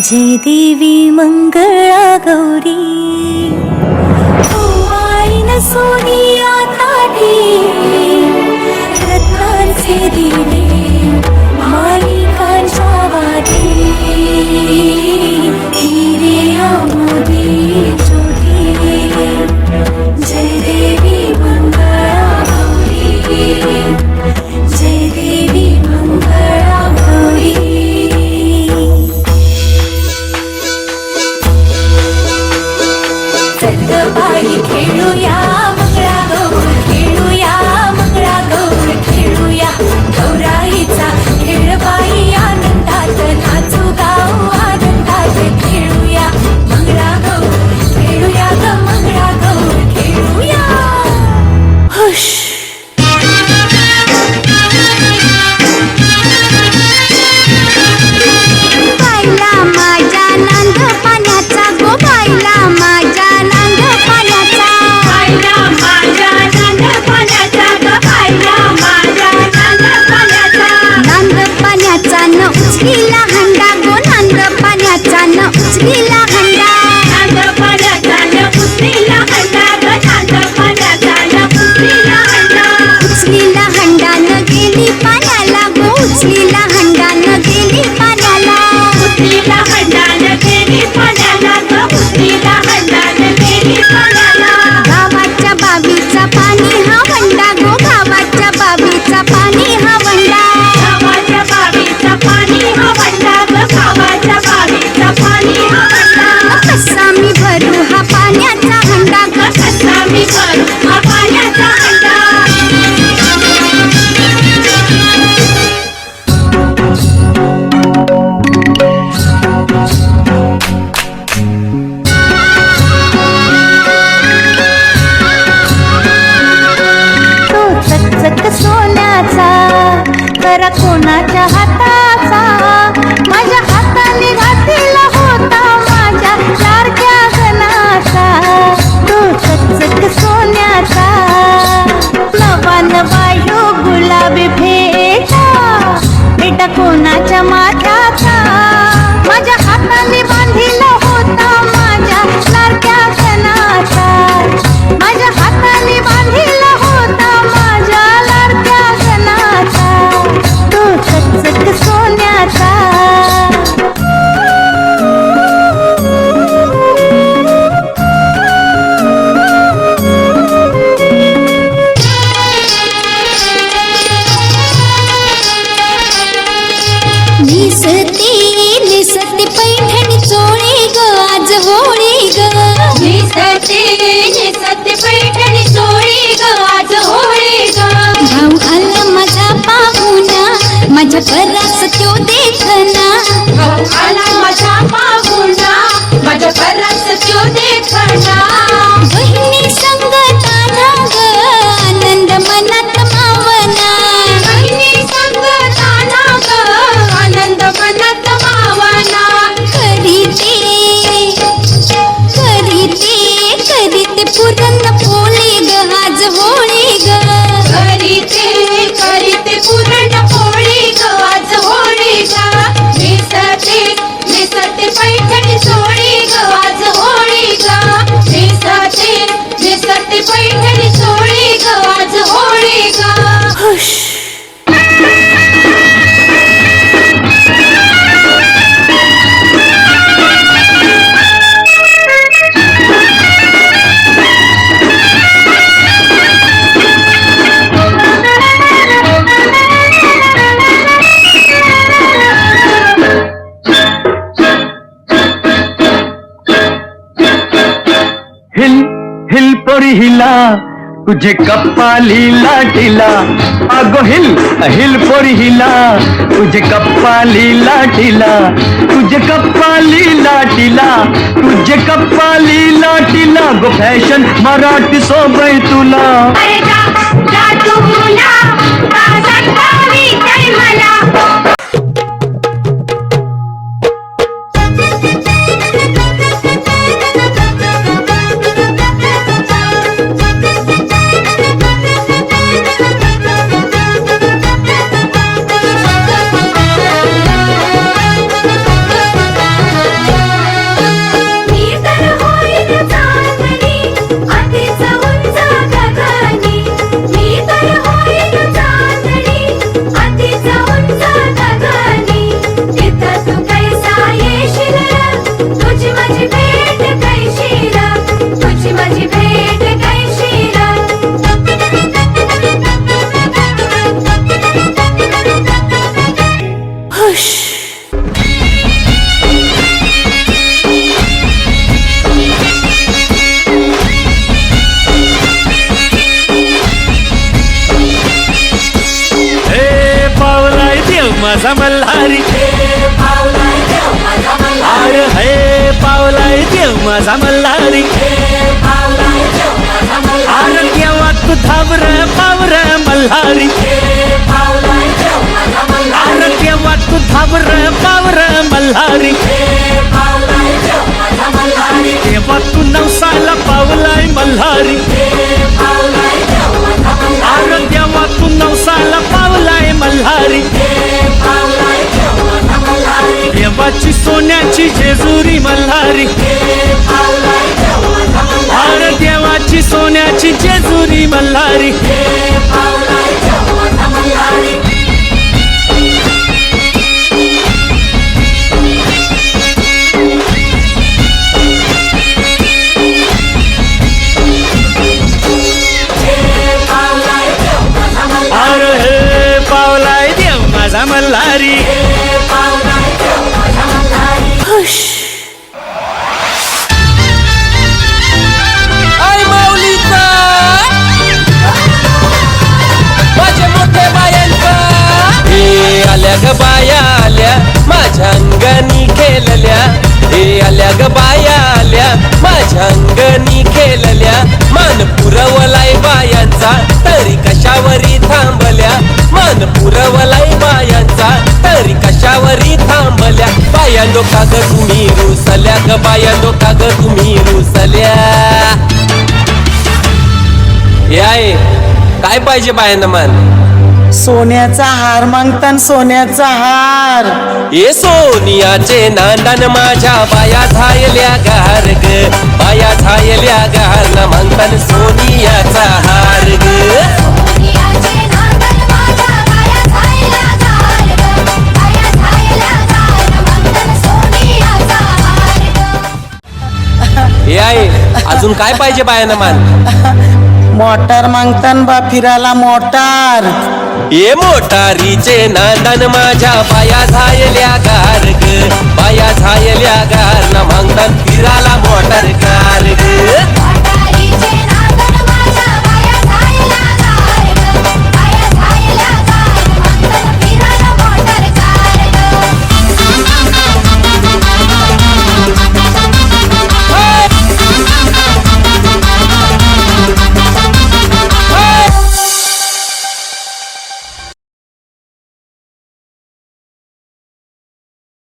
जय देवी मंगळा गौरी आईन सोनिया ताठी रत्नांचे दिवे मालिकांच्या वादी हिरे मोदी ज्योती जय देवी मंगळा गौरी जय देवी मंगळा गौरी बाई खेळूया मंगळा गौर खेळूया मंगळा गौर खेळूया गौराईचा खेळ बाई आनंदात नाचू गाऊ आनंदात खेळूया मंगळा गौर खेळूया ग मंगळा गौर खेळूया हुश बाईला माझ्या नांद पाण्याचा गो बाईला माझ्या उचलीला हंडा गो नांद पाण्याचा न उचलीला हंडा नांद पाण्याचा न उचलीला हंडा ग नांद पाण्याचा न उचलीला हंडा उचलीला हंडा न गेली पाण्याला गो उचलीला हंडा न गेली पाण्याला उचलीला हंडा न गेली पाण्याला ग उचलीला हंडा न गेली पाण्याला गावाच्या बावीचा पाणी हा वंडा गो गावाच्या बावीचा पाणी हा वंडा गावाच्या बावीचा पाणी हा वंडा ग गावाच्या बावीचा पाणी हा वंडा कसा मी भरू हा पाण्याचा हंडा ग कसा मी भरू हा पाण्याचा हंडा सोन्याचा करा कोणाच्या हाताचा माझ्या हाताने घातलेला होता माझ्या लाडक्या गणाचा तो चकचक सोन्याचा नवा नवा यो गुलाबी भेटा बेटा कोणाच्या माथ्याचा माझ्या हाताने बांधिला होता माझ्या लाडक्या गणाचा माझ्या हाताने बांधिला होता माझ्या लाडक्या गणाचा तो चकचक सोन्याचा निसते पैठणी चोळी ग आज होळी ग निसते पैठणी चोळी ग आज होळी ग भाऊ आला माझा पाहुणा माझ्या परास त्यो देखना भाऊ आला माझा पाहुणा माझ्या परास त्यो देखना बहिणी संगताना ग आनंद मनात मावना बहिणी संगताना ग आनंद मनात मावना करीते पुरण पोळी ग आज होळी ग करीते पुरण पोळी ग आज होळी ग निसते पैठणी चोळी ग आज होळी ग निसते पैठणी चोळी ग आज होळी ग हुश हिल पोरी हिला तुझे कपाली लाटीला अगो हिल पोरी हिला तुझे कपाली लाटीला तुझे कपाली लाटीला तुझे कपाली लाटीला गो फॅशन मराठी सोबय तुला माझा मल्हारी अरे हे पावलाय देव माझा मल्हारी अरे केव्हा तू धावर पावर मल्हारी अरे केव्हा तू धावर पावर मल्हारी तेव्हा तू नवसाला पावलाय मल्हारी अरे तेव्हा तू नवसाला पावलाय मल्हारी देवाची सोन्याची जेजुरी मल्हारी अरे देवाची सोन्याची जेजुरी मल्हारी अरे हे पावलाय देव माझा मल्हारी आई माऊलीचा माझ्या मोठ्या बायांचा हे आल्या ग बाया आल्या माझ्या अंगणी खेळल्या हे आल्या ग बाया आल्या माझ्या अंगणी खेळल्या मान पुरवलाय बायांचा तरी कशावरी थांबल्या मान पुरवलाय बायांचा तरी कशावरी थांबल्या बायांनो का ग तुम्ही रुसल्या ग बायांनो का ग तुम्ही रुसल्या याय काय पाहिजे बायांना मान सोन्याचा हार मागतान सोन्याचा हार ए सोनियाचे नांदन माझ्या बाया झायल्या गार ग बाया झायल्या गार न म्हणतान सोनियाचा हार ग सोनियाचे नांदन माझ्या बाया झायल्या गार ग बाया झायल्या गार मंगल सोनियाचा हार ग ए आई अजून काय पाहिजे बायांना मान मोटार मागतान बा फिरायला मोटार ए मोटारीचे नांदन माझ्या बाया झायल्या गार ग बाया